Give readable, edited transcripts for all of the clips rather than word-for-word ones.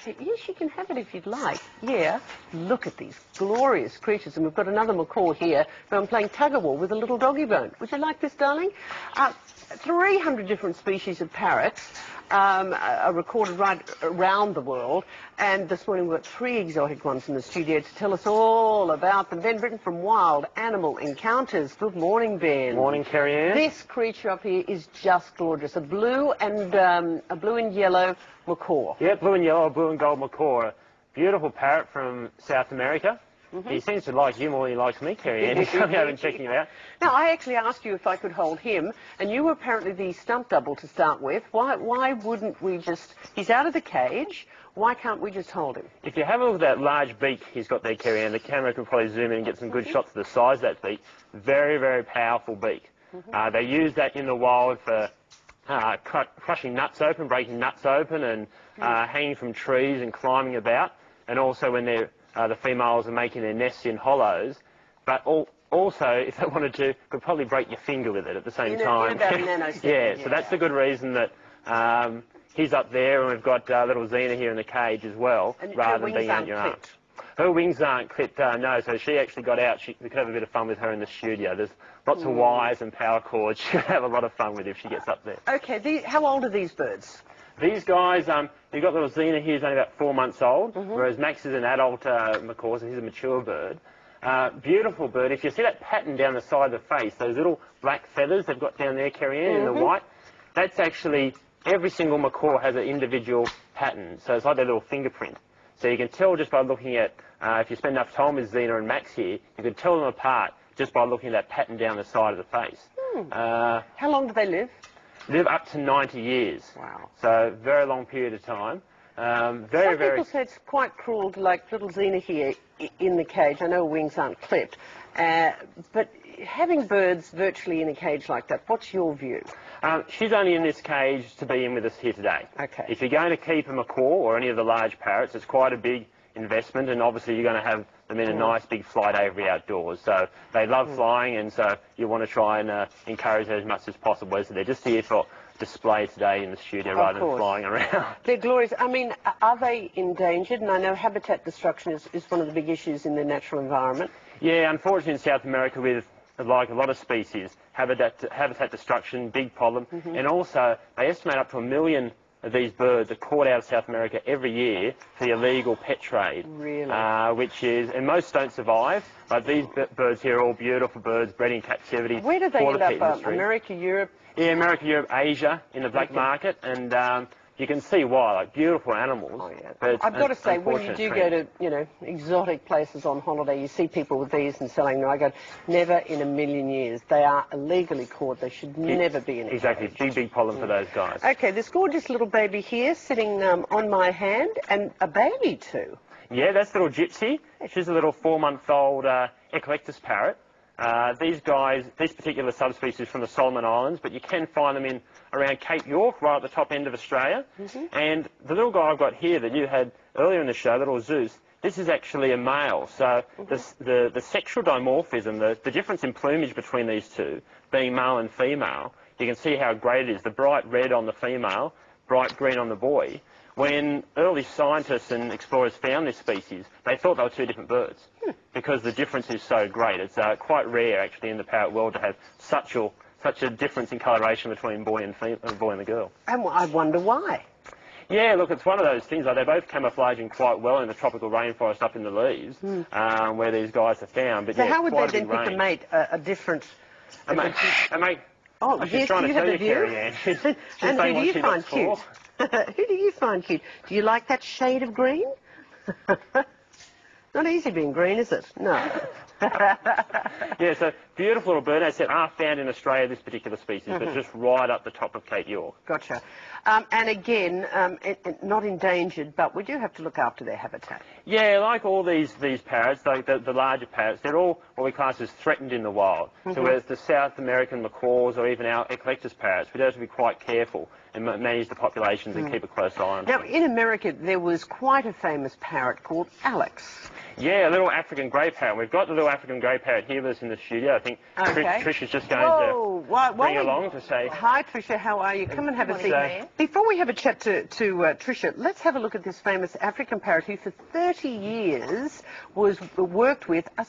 Yes, you can have it if you'd like. Yeah, look at these glorious creatures. And we've got another macaw here who I'm playing tug-of-war with a little doggy bone. Would you like this, darling? 300 different species of parrots are recorded right around the world. And this morning we've got 3 exotic ones in the studio to tell us all about them. Ben Britton from Wild Animal Encounters. Good morning, Ben. Morning, Carrie Ann. This creature up here is just gorgeous. A blue and yellow macaw. Yeah, blue and yellow, blue and gold macaw. A beautiful parrot from South America. He seems to like you more than he likes me, Carrie Ann. He's coming over and checking you out. Now, I actually asked you if I could hold him, and you were apparently the stunt double to start with. Why wouldn't we just... He's out of the cage. Why can't we just hold him? If you have a look at that large beak he's got there, Carrie Ann, the camera can probably zoom in and get some good shots of the size of that beak. Very, very powerful beak. They use that in the wild for crushing nuts open, breaking nuts open, and hanging from trees and climbing about. And also when they're the females are making their nests in hollows, but also, if they wanted to, could probably break your finger with it at the same time. In about a nanosecond, yeah, so that's the good reason that he's up there, and we've got little Xena here in the cage as well, and rather than being out your arm. Her wings aren't clipped, no, so she actually got out. We could have a bit of fun with her in the studio. There's lots of wires and power cords. She'll have a lot of fun with if she gets up there. Okay, how old are these birds? These guys, you've got little Xena here, who's only about 4 months old, whereas Max is an adult macaw, so he's a mature bird. Beautiful bird. If you see that pattern down the side of the face, those little black feathers they've got down there, Carrie Ann, in the white, that's actually, every single macaw has an individual pattern, so it's like their little fingerprint. So you can tell just by looking at, if you spend enough time with Xena and Max here, you can tell them apart just by looking at that pattern down the side of the face. How long do they live? Live up to 90 years. Wow. So very long period of time. Some people say it's quite cruel to, like little Xena here in the cage. I know wings aren't clipped, but having birds virtually in a cage like that, what's your view? She's only in this cage to be in with us here today. Okay. If you're going to keep a macaw or any of the large parrots, it's quite a big investment, and obviously you're going to have them in a nice big flight aviary outdoors. So they love flying, and so you want to try and encourage them as much as possible. So they're just here for display today in the studio rather than flying around. They're glorious. I mean, are they endangered? And I know habitat destruction is one of the big issues in the natural environment. Yeah, unfortunately in South America with, like a lot of species, habitat destruction, big problem, and also they estimate up to 1 million of these birds are caught out of South America every year for the illegal pet trade. Really? Which is, and most don't survive, but these birds here are all beautiful birds bred in captivity. Where do they end up? America, Europe? Yeah, America, Europe, Asia, in the black market, and you can see why, like beautiful animals. Oh, yeah. But I've got to say, when you do go to, exotic places on holiday, you see people with these and selling them. I go, never in a million years. They are illegally caught. They should never be in a cage. Exactly, big problem for those guys. Okay, this gorgeous little baby here sitting on my hand, and a baby too. Yeah, that's little Gypsy. She's a little 4-month-old Eclectus parrot. These particular subspecies from the Solomon Islands, but you can find them in around Cape York, right at the top end of Australia. And the little guy I've got here that you had earlier in the show, little Zeus, this is actually a male. So the sexual dimorphism, the difference in plumage between these two, being male and female, you can see how great it is. The bright red on the female, bright green on the boy. When early scientists and explorers found this species, they thought they were 2 different birds because the difference is so great. It's quite rare, actually, in the parrot world to have such a difference in coloration between boy and the girl. And I wonder why. Yeah, look, it's one of those things. Like, they're both camouflaging quite well in the tropical rainforest up in the leaves, where these guys are found. But so yeah, how would they then pick a mate, a different... A mate. Oh, she's trying to tell you, Carrie Ann. And who do you find cute? Who do you find cute? Do you like that shade of green? Not easy being green, is it? No. Yeah, so beautiful little bird. As I said, are found in Australia, this particular species, but just right up the top of Cape York. Gotcha. And again, not endangered, but we do have to look after their habitat. Yeah, like all these parrots, like the larger parrots, they're all what we class as threatened in the wild. So whereas the South American macaws or even our Eclectus parrots, we do have to be quite careful and manage the populations and keep a close eye on Now, them. in America, there was quite a famous parrot called Alex. Yeah, a little African grey parrot. We've got the little African grey parrot here with us in the studio. I think Trish is just going to bring along to say... Hi, Tricia, how are you? Come and have a seat. Before we have a chat to Tricia, let's have a look at this famous African parrot who for 30 years was worked with a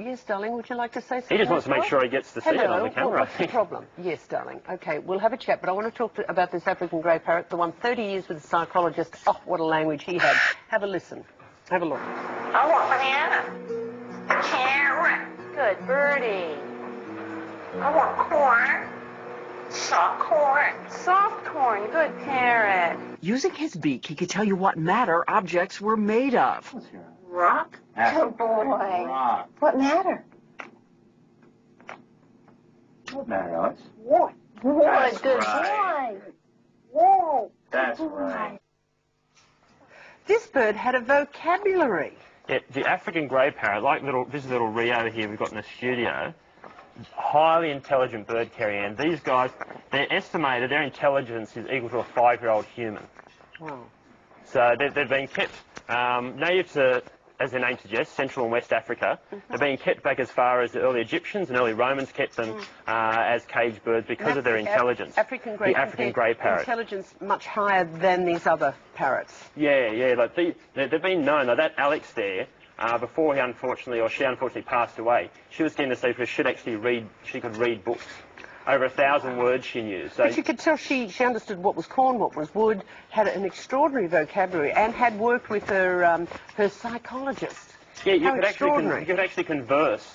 Yes, darling, would you like to say something? He just wants to make sure he gets to see it on the camera. What's the problem? Yes, darling. Okay, we'll have a chat, but I want to talk about this African grey parrot, the one 30 years with a psychologist. Oh, what a language he had. Have a listen. Have a look. I want banana. Carrot. Good birdie. I want corn. Soft corn. Soft corn. Good parrot. Using his beak, he could tell you what matter objects were made of. Rock. Good boy. Rock. What matter? What matter, Alex? Wood. Wood. That's Good right. boy. Whoa. That's right. This bird had a vocabulary. Yeah, the African grey parrot, like this little Rio here we've got in the studio, highly intelligent bird, Carrie Ann. These guys, they're estimated, their intelligence is equal to a 5-year-old human. Wow. So they've been kept native to, as their name suggests, Central and West Africa. They're being kept back as far as the early Egyptians and early Romans kept them as caged birds because of their intelligence. The African grey parrot. Intelligence much higher than these other parrots. Yeah, like they've been known. Like that Alex there, before she unfortunately passed away, she was getting to say she could read books. Over 1,000 words she knew. So but you could tell she understood what was corn, what was wood, had an extraordinary vocabulary, and had worked with her psychologist. Yeah, you could actually converse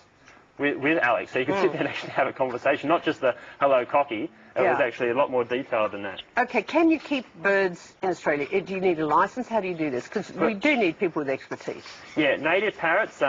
with Alex. So you could sit there and actually have a conversation, not just the hello cocky. It was actually a lot more detailed than that. Okay, can you keep birds in Australia? Do you need a licence? How do you do this? Because we do need people with expertise. Yeah, native parrots,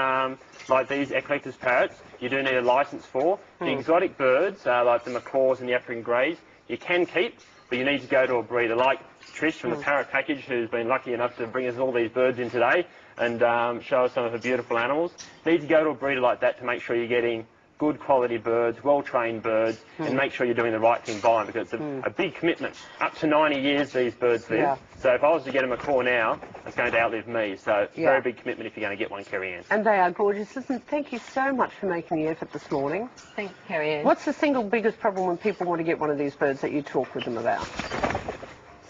like these eclectus parrots, you do need a licence for. The exotic birds, like the macaws and the African greys, you can keep, but you need to go to a breeder like Trish from the Parrot Package, who's been lucky enough to bring us all these birds in today and show us some of her beautiful animals. You need to go to a breeder like that to make sure you're getting good quality birds, well-trained birds, and make sure you're doing the right thing by them, because it's a big commitment. Up to 90 years these birds live. Yeah. So if I was to get a macaw now, it's going to outlive me. So very big commitment if you're going to get one, Carrie Ann. And they are gorgeous. Listen, thank you so much for making the effort this morning. Thank you, Carrie Ann. What's the single biggest problem when people want to get one of these birds that you talk with them about?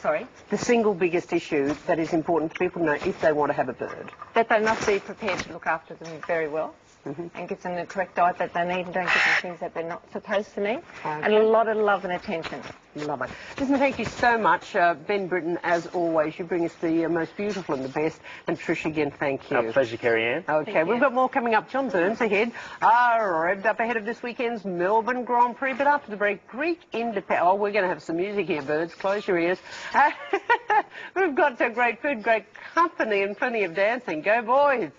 Sorry? The single biggest issue that is important for people to know if they want to have a bird. That they must be prepared to look after them very well. And give them the correct diet that they need and don't give them things that they're not supposed to need. Okay. And a lot of love and attention. Love it. Listen, thank you so much, Ben Britton, as always. You bring us the most beautiful and the best. And Trish, again, thank you. Our pleasure, Carrie Ann. Okay, we've got more coming up. John Burns ahead. Revved up ahead of this weekend's Melbourne Grand Prix. But after the break, Greek Independence. Oh, we're going to have some music here, birds. Close your ears. We've got great food, great company, and plenty of dancing. Go, boys.